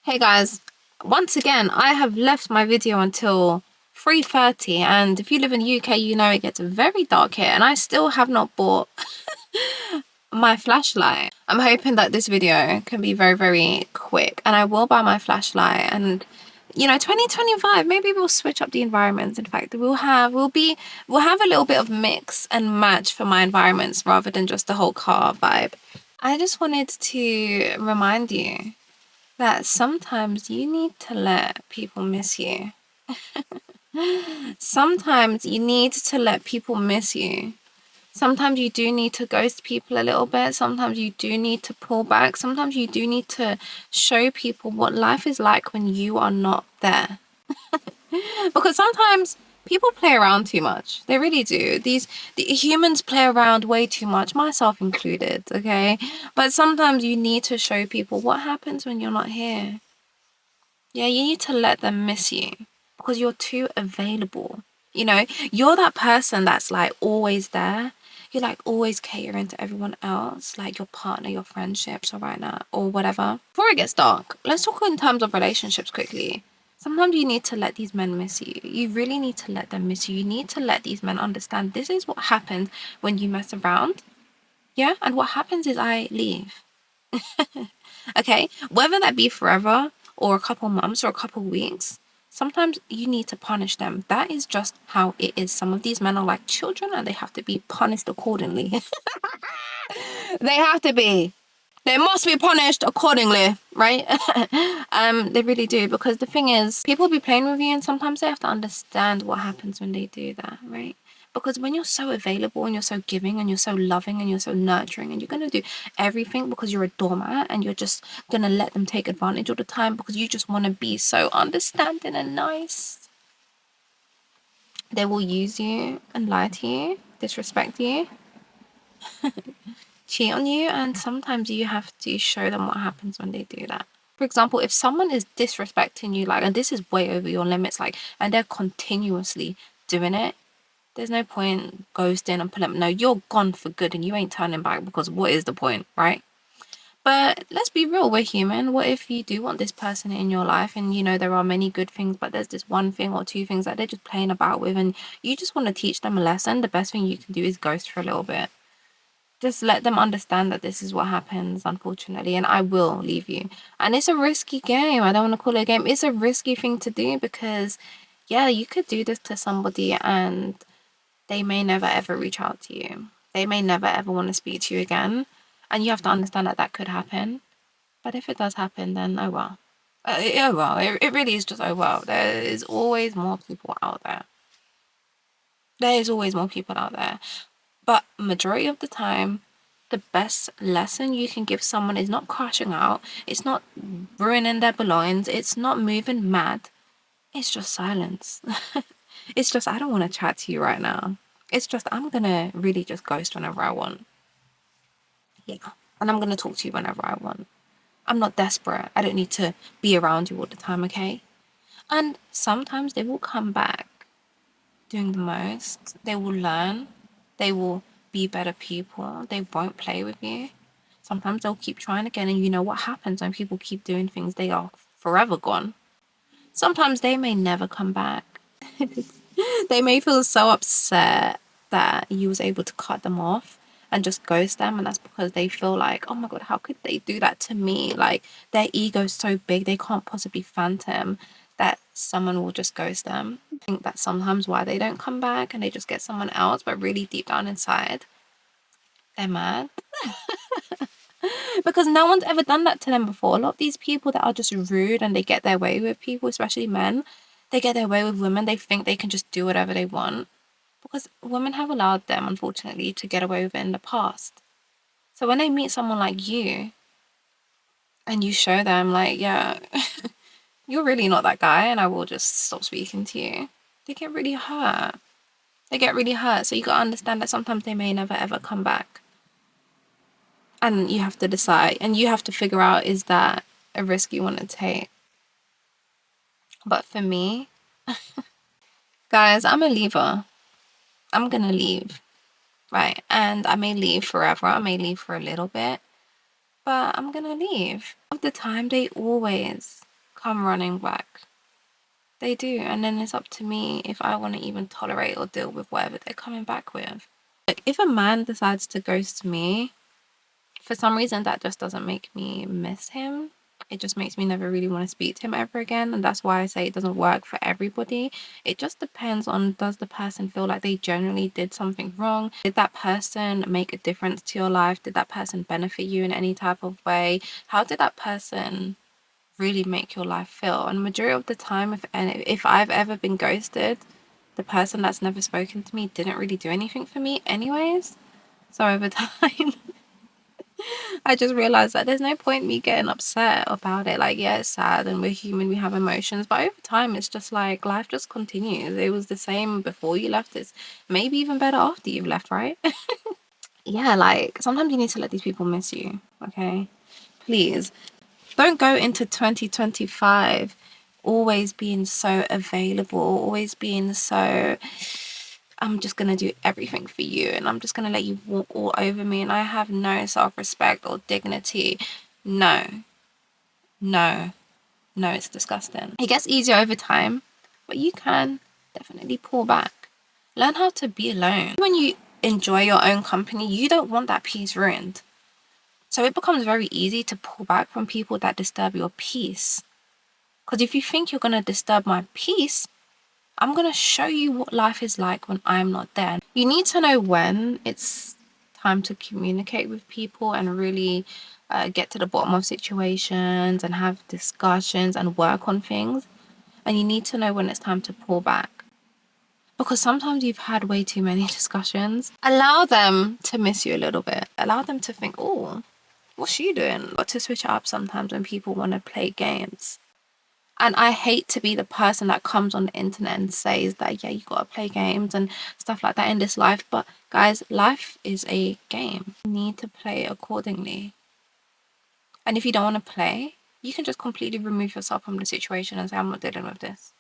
Hey guys, once again, I have left my video until 3:30, and if you live in the UK, you know it gets very dark here, and I still have not bought my flashlight. I'm hoping that this video can be very, very quick, and I will buy my flashlight. And 2025, maybe we'll switch up the environments. In fact, we'll have a little bit of mix and match for my environments rather than just the whole car vibe. I just wanted to remind you that sometimes you need to let people miss you. Sometimes you need to let people miss you. Sometimes you do need to ghost people a little bit. Sometimes you do need to pull back. Sometimes you do need to show people what life is like when you are not there. Because sometimes people play around too much. They really do. The humans play around way too much, myself included, okay? But sometimes you need to show people what happens when you're not here. Yeah, you need to let them miss you because you're too available. You're that person that's like always there. You're like always catering to everyone else, like your partner, your friendships, or right now, or whatever. Before it gets dark, let's talk in terms of relationships quickly. Sometimes you need to let these men miss you. You really need to let them miss you. You need to let these men understand this is what happens when you mess around. Yeah, and what happens is I leave. Okay, whether that be forever or a couple months or a couple weeks, sometimes you need to punish them. That is just how it is. Some of these men are like children and they have to be punished accordingly. They have to be. They must be punished accordingly, right? They really do, because the thing is, people be playing with you, and sometimes they have to understand what happens when they do that, right? Because when you're so available and you're so giving and you're so loving and you're so nurturing and you're gonna do everything because you're a doormat and you're just gonna let them take advantage all the time because you just want to be so understanding and nice, they will use you and lie to you, disrespect you, cheat on you, and sometimes you have to show them what happens when they do that. For example, if someone is disrespecting you, like, and this is way over your limits, like, and they're continuously doing it, there's no point ghosting and pulling. No, you're gone for good and you ain't turning back, because what is the point, right? But let's be real, we're human. What if you do want this person in your life and there are many good things, but there's this one thing or two things that they're just playing about with and you just want to teach them a lesson? The best thing you can do is ghost for a little bit. Just let them understand that this is what happens, unfortunately, and I will leave you. And it's a risky game. I don't want to call it a game. It's a risky thing to do because, yeah, you could do this to somebody and they may never ever reach out to you. They may never ever want to speak to you again. And you have to understand that that could happen. But if it does happen, then oh well. Oh well. It really is just oh well. There is always more people out there. There is always more people out there. But majority of the time, the best lesson you can give someone is not crashing out. It's not ruining their belongings. It's not moving mad. It's just silence. It's just, I don't want to chat to you right now. It's just, I'm going to really just ghost whenever I want. Yeah. And I'm going to talk to you whenever I want. I'm not desperate. I don't need to be around you all the time, okay? And sometimes they will come back doing the most. They will learn. They will be better people. They won't play with you. Sometimes they'll keep trying again, and you know what happens when people keep doing things, they are forever gone. Sometimes they may never come back. They may feel so upset that you was able to cut them off and just ghost them, and that's because they feel like, oh my god, how could they do that to me? Like, their ego's so big they can't possibly fathom that someone will just ghost them. I think that's sometimes why they don't come back and they just get someone else, but really deep down inside they're mad. Because no one's ever done that to them before. A lot of these people that are just rude and they get their way with people, especially men, they get their way with women. They think they can just do whatever they want because women have allowed them, unfortunately, to get away with it in the past. So when they meet someone like you and you show them, like, yeah, you're really not that guy and I will just stop speaking to you, they get really hurt. They get really hurt. So you gotta understand that sometimes they may never ever come back. And you have to decide and you have to figure out, is that a risk you want to take? But for me, guys, I'm a leaver. I'm gonna leave, right? And I may leave forever. I may leave for a little bit, but I'm gonna leave. All the time, they always come running back. They do. And then it's up to me if I want to even tolerate or deal with whatever they're coming back with. Like, if a man decides to ghost me, for some reason that just doesn't make me miss him. It just makes me never really want to speak to him ever again. And that's why I say it doesn't work for everybody. It just depends on, does the person feel like they genuinely did something wrong? Did that person make a difference to your life? Did that person benefit you in any type of way? How did that person really make your life feel? And majority of the time, if I've ever been ghosted, the person that's never spoken to me didn't really do anything for me anyways. So over time, I just realized that there's no point me getting upset about it. Like, yeah, it's sad and we're human, we have emotions, but over time it's just like life just continues. It was the same before you left, it's maybe even better after you've left, right? Yeah, like sometimes you need to let these people miss you, okay? Please don't go into 2025 always being so available, always being so, I'm just going to do everything for you and I'm just going to let you walk all over me and I have no self-respect or dignity. No, no, no, it's disgusting. It gets easier over time, but you can definitely pull back. Learn how to be alone. When you enjoy your own company, you don't want that peace ruined. So it becomes very easy to pull back from people that disturb your peace. Because if you think you're going to disturb my peace, I'm going to show you what life is like when I'm not there. You need to know when it's time to communicate with people and really get to the bottom of situations and have discussions and work on things. And you need to know when it's time to pull back. Because sometimes you've had way too many discussions. Allow them to miss you a little bit. Allow them to think, oh, what's she doing? But to switch it up sometimes when people want to play games. And I hate to be the person that comes on the internet and says that, yeah, you gotta play games and stuff like that in this life. But guys, life is a game. You need to play accordingly. And if you don't want to play, you can just completely remove yourself from the situation and say, I'm not dealing with this.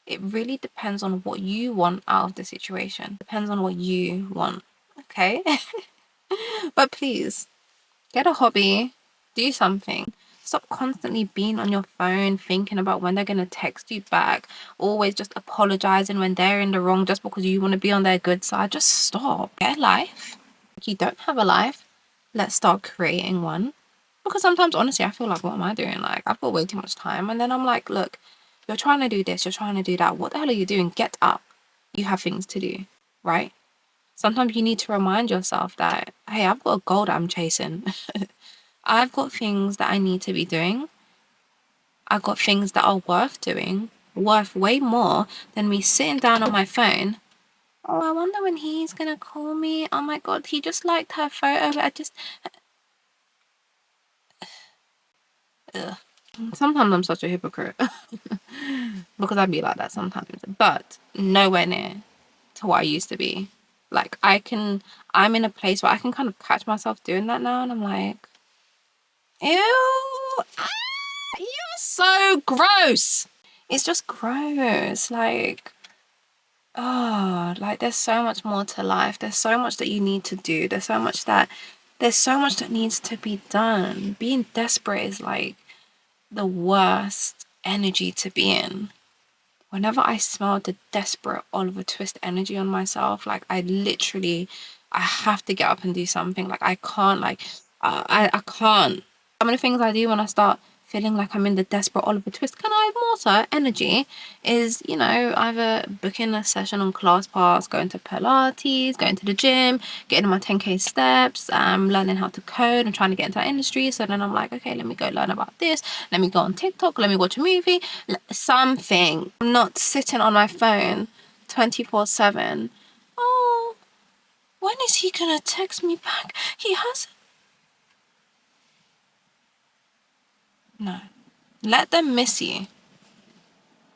It really depends on what you want out of the situation. Depends on what you want. Okay? But please, get a hobby, do something. Stop constantly being on your phone, thinking about when they're going to text you back, always just apologizing when they're in the wrong just because you want to be on their good side. Just stop. Get a life. If you don't have a life, let's start creating one. Because sometimes, honestly, I feel like, what am I doing? Like, I've got way too much time. And then I'm like, look, you're trying to do this, you're trying to do that. What the hell are you doing? Get up. You have things to do, right? Sometimes you need to remind yourself that, hey, I've got a goal that I'm chasing. I've got things that I need to be doing. I've got things that are worth doing, worth way more than me sitting down on my phone. Oh, I wonder when he's gonna call me. Oh my god, he just liked her photo. Ugh. Sometimes I'm such a hypocrite because I'd be like that sometimes, but nowhere near to what I used to be. Like I'm in a place where I can kind of catch myself doing that now, and I'm like, ew, you're so gross. It's just gross. Like, oh, like there's so much more to life. There's so much that you need to do. There's so much that needs to be done. Being desperate is like the worst energy to be in. Whenever I smell the desperate Oliver Twist energy on myself, like I have to get up and do something. Like I can't, I can't. Some of the things I do when I start feeling like I'm in the desperate Oliver Twist kind of water energy is, either booking a session on ClassPass, going to Pilates, going to the gym, getting my 10K steps, learning how to code and trying to get into that industry. So then I'm like, okay, let me go learn about this. Let me go on TikTok. Let me watch a movie. Something. I'm not sitting on my phone 24/7. Oh, when is he gonna text me back? He hasn't. No. Let them miss you.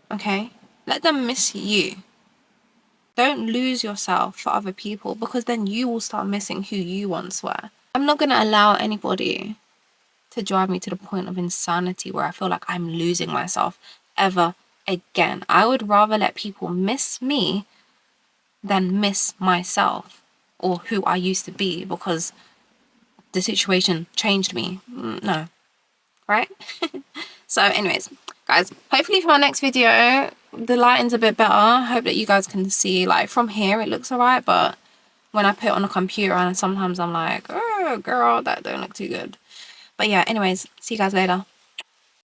Okay? Let them miss you. Don't lose yourself for other people because then you will start missing who you once were. I'm not going to allow anybody to drive me to the point of insanity where I feel like I'm losing myself ever again. I would rather let people miss me than miss myself or who I used to be because the situation changed me. No. right? So anyways, guys, hopefully for my next video, the lighting's a bit better. I hope that you guys can see, like, from here it looks alright, but when I put it on the computer, and sometimes I'm like, oh, girl, that don't look too good. But yeah, anyways, see you guys later.